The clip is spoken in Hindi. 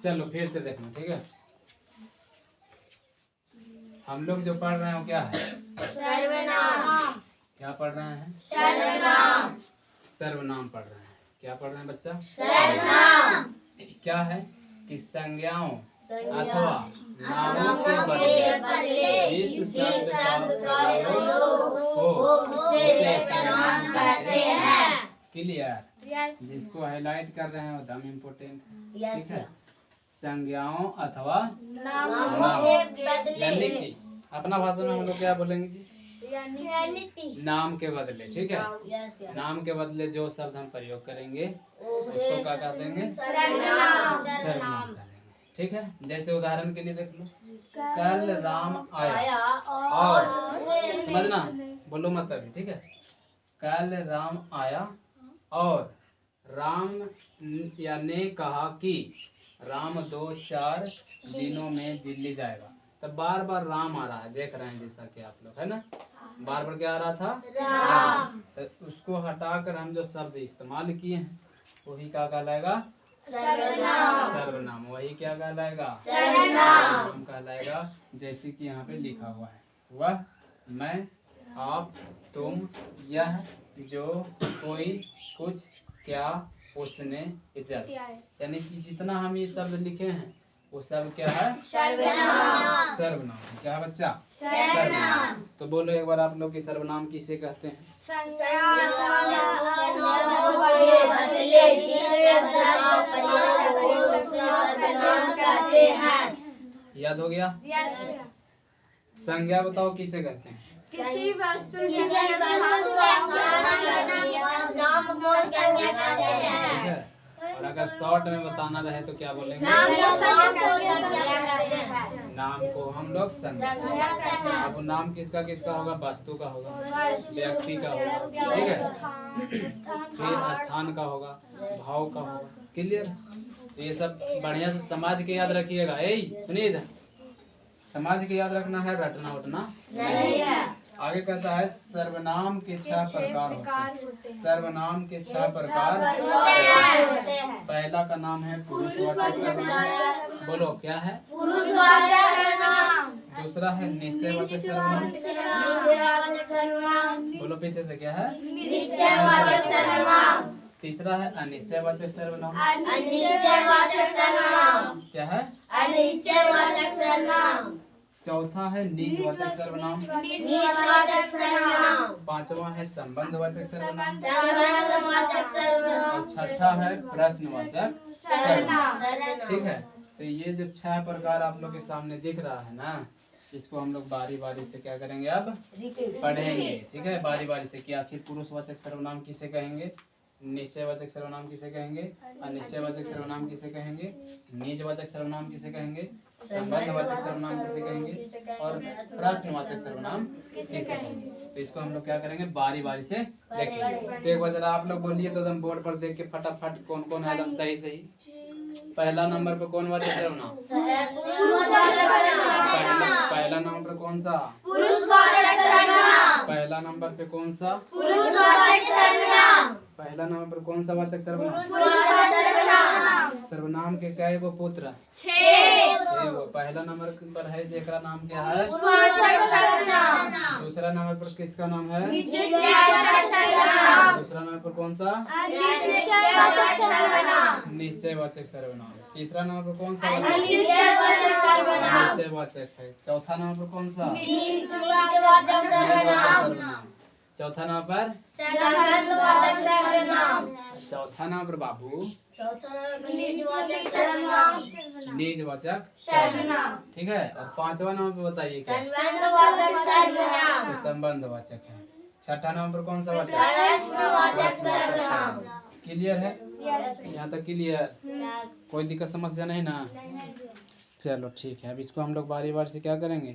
चलो फिर से देखना, ठीक है। हम लोग जो पढ़ रहे हैं वो क्या है? सर्वनाम। क्या पढ़ रहे हैं? सर्वनाम। सर्वनाम पढ़ रहे हैं। क्या पढ़ रहे हैं बच्चा? सर्वनाम। क्या है कि संज्ञाओं संज्ञा अथवा नामों के बदले जिस शब्द का प्रयोग हो उसे सर्वनाम कहते हैं। क्लियर? जिसको हाईलाइट कर रहे हैं वो दम इम्पोर्टेंट है, यस ठीक है। संज्ञाओं अथवा नामों के बदले यानी कि अपना भाषा में हम लोग क्या बोलेंगे जी? यानी नाम के बदले, ठीक है। यस नाम के बदले जो शब्द हम प्रयोग करेंगे उसे उसको क्या कर देंगे? सर्वनाम। सर्वनाम कर देंगे, ठीक है। जैसे उदाहरण के लिए देख लो, कल राम आया और समझना, बोलो मत अभी, ठीक है। कल राम आया और राम या ने कहा कि राम 2-4 दिनों में दिल्ली जाएगा। तब बार बार राम आ रहा है, देख रहे हैं जैसा कि आप लोग, है ना। बार बार क्या आ रहा था? राम। तो उसको हटाकर हम जो शब्द इस्तेमाल किए हैं वही क्या कहलाएगा? सर्वनाम। सर्वनाम। वही क्या कहलाएगा? सर्वनाम। सर्वनाम कहलाएगा। जैसे कि यहाँ पे लिखा हुआ है, वह, मैं, आप, तुम, यह, जो, कोई, कुछ, क्या, उसने इत्यादि। यानी कि जितना हम ये शब्द लिखे हैं वो सब क्या है? सर्वनाम। सर्वनाम। क्या है बच्चा? सर्वनाम। तो बोलो एक बार आप लोग कि सर्वनाम किसे कहते हैं? याद हो गया? संज्ञा बताओ किसे कहते हैं? किसी वस्तु नाम को संज्ञा कहते हैं। ठीक है। और अगर शॉर्ट में बताना रहे तो क्या बोलेंगे? नाम को संज्ञा कहते हैं। नाम को हम लोग संज्ञा कहते हैं। अब नाम किसका किसका होगा? वस्तु का होगा, व्यक्ति का होगा, ठीक है। फिर स्थान का होगा, भाव का होगा। क्लियर? तो ये सब बढ़िया से समाज के याद रखिएगा। सुनिए इधर, समाज के याद रखना है, रटना उठना नहीं है। आगे कहता है सर्वनाम के 6 प्रकार होते हैं। सर्वनाम के 6 प्रकार होते हैं। पहला का नाम है पुरुषवाचक सर्वनाम। बोलो क्या है? पुरुषवाचक सर्वनाम। दूसरा है निश्चयवाचक सर्वनाम। निश्चयवाचक सर्वनाम। बोलो पीछे से, क्या है? निश्चयवाचक सर्वनाम। तीसरा है अनिश्चयवाचक सर्वनाम। अनिश्चयवाचक सर्वनाम। क्या है? अनिश्चयवाचक सर्वनाम। चौथा है निजवाचक सर्वनाम। निजवाचक सर्वनाम। पांचवा है संबंधवाचक सर्वनाम। संबंधवाचक सर्वनाम। और छठा है प्रश्नवाचक सर्वनाम। सर्वनाम। ठीक है। तो ये जो 6 प्रकार आप लोग के सामने दिख रहा है ना, इसको हम लोग बारी बारी से क्या करेंगे? अब पढ़ेंगे, ठीक है। बारी बारी से कि आखिर पुरुषवाचक सर्वनाम किसे कहेंगे, निश्चयवाचक सर्वनाम किसे कहेंगे, अनिश्चयवाचक सर्वनाम किसे कहेंगे, निजवाचक सर्वनाम किसे कहेंगे, संबंधवाचक सर्वनाम किसे कहेंगे और प्रश्नवाचक सर्वनाम किसे कहेंगे। तो इसको हम लोग क्या करेंगे? बारी बारी से देखेंगे। तो एक बार जरा आप लोग बोलिए तो एकदम बोर्ड पर देख के फटाफट कौन कौन है एकदम सही सही। पहला नंबर पर कौन वाचक सर्वनाम? पहला नंबर पर कौन सा? पुरुषवाचक सर्वनाम। पहला नंबर पे कौन सा? पुरुषवाचक सर्वनाम। पहला नंबर पर कौन सा वाचक सर्वनाम? पुरुषवाचक सर्वनाम। सर्वनाम के कई गो पुत्र? 6 गो। पहला नंबर पर है जेकरा नाम क्या है? पुरुषवाचक सर्वनाम। दूसरा नंबर पर किसका नाम है? निश्चयवाचक सर्वनाम। दूसरा नंबर पर कौन सा? निश्चयवाचक सर्वनाम। निश्चयवाचक सर्वनाम। तीसरा नंबर पर कौन सा? अनिश्चयवाचक सर्वनाम। निश्चयवाचक है। चौथा नंबर पर कौन सा? निजवाचक सर्वनाम। चौथा नंबर पर संबंधवाचक सर्वनाम। चौथा नंबर पर बाबू निजवाचक सर्वनाम। निजवाचक सर्वनाम। ठीक है। और पांचवा नंबर पर बताइए क्या? संबंधवाचक सर्वनाम। तो संबंधवाचक है। छठा नंबर पर कौन सा वाचक? प्रश्नवाचक सर्वनाम। क्लियर है? यहाँ तक क्लियर? कोई दिक्कत समस्या नहीं ना? चलो ठीक है। अब इसको हम लोग बारी बारी से क्या करेंगे?